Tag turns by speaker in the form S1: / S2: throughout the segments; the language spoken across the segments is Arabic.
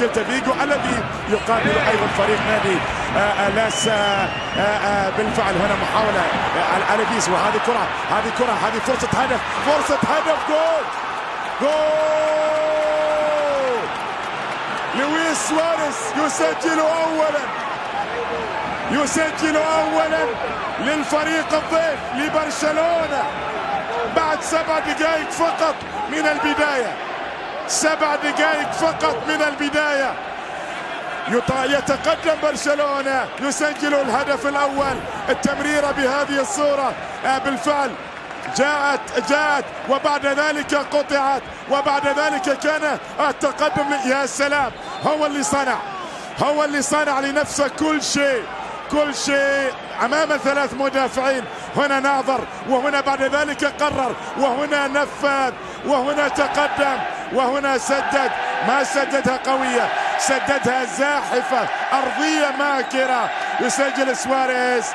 S1: سيلتا فيغو الذي يقابل ايضا فريق نادي لاس. بالفعل هنا محاولة الفيس، وهذه كرة، هذه فرصة هدف، جول لويس سواريز يسجل اولا للفريق الضيف لبرشلونة بعد 7 دقائق فقط من البداية. 7 دقائق فقط من البداية يتقدم برشلونة، يسجل الهدف الأول. التمريرة بهذه الصورة بالفعل جاءت وبعد ذلك قطعت، وبعد ذلك كان التقدم. يا سلام، هو اللي صنع لنفسه كل شيء أمام 3 مدافعين. هنا ناظر، وهنا بعد ذلك قرر، وهنا نفذ، وهنا تقدم، وهنا سدد. ما سددها قوية، سددها زاحفة أرضية ماكرة. يسجل سواريز،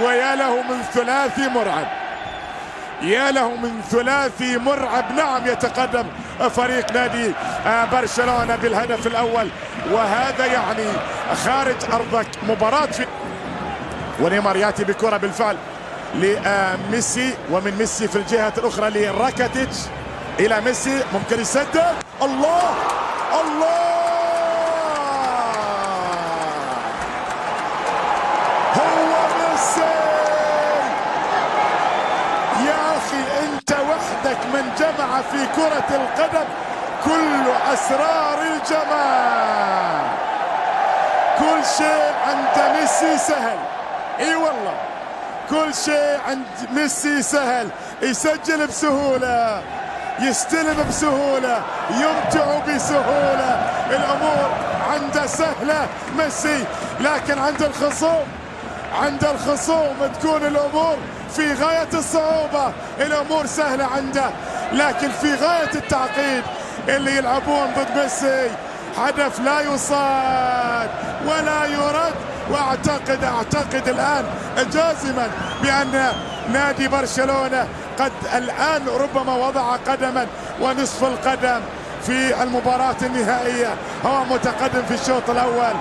S1: ويا له من ثلاثي مرعب. نعم، يتقدم فريق نادي برشلونة بالهدف الأول، وهذا يعني خارج أرضك مباراة. ونيمار يأتي بكرة بالفعل لميسي، ومن ميسي في الجهة الأخرى لراكاتيتش إلى ميسي، ممكن يسدد. الله هو ميسي. يا أخي أنت وحدك من جمع في كرة القدم كل أسرار الجمال. كل شيء عند ميسي سهل، اي والله كل شيء عند ميسي سهل. يسجل بسهولة، يستلم بسهولة، يمتع بسهولة. الأمور عنده سهلة ميسي، لكن عند الخصوم تكون الأمور في غاية الصعوبة. الأمور سهلة عنده، لكن في غاية التعقيد. اللي يلعبون ضد ميسي هدف لا يصاد ولا يرد. واعتقد الآن جازما بأن نادي برشلونة قد الآن ربما وضع قدما ونصف القدم في المباراة النهائية. هو متقدم في الشوط الأول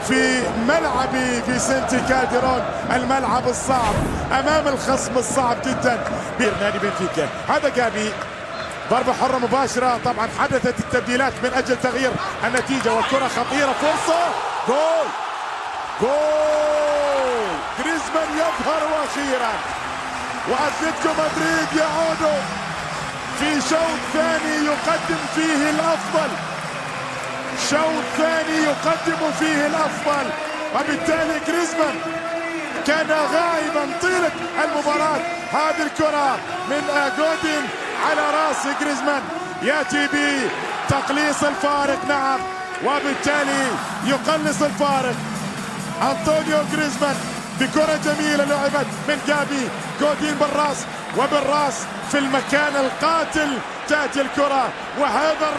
S1: في ملعب فيسنتي كالديرون، الملعب الصعب أمام الخصم الصعب جدا نادي بنفيكا. هذا جابي، ضربة حرة مباشرة. طبعا حدثت التبديلات من أجل تغيير النتيجة، والكرة خطيرة، فرصة جول. غريزمان يظهر واخيرا، وأتلتيكو مدريد يعود في شوط ثاني يقدم فيه الأفضل. وبالتالي غريزمان كان غائبا طيلة المباراة. هذه الكرة من جودين على راس غريزمان يأتي بتقليص الفارق. نعم، وبالتالي يقلص الفارق أنطونيو غريزمان بكرة جميلة لعبت من جابي. جودين بالراس في المكان القاتل تأتي الكرة. وهذا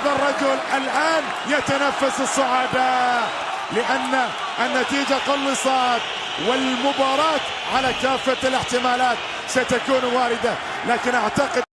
S1: الرجل الآن يتنفس الصعادة، لأن النتيجة قلصت، والمباراة على كافة الاحتمالات ستكون واردة. لكن أعتقد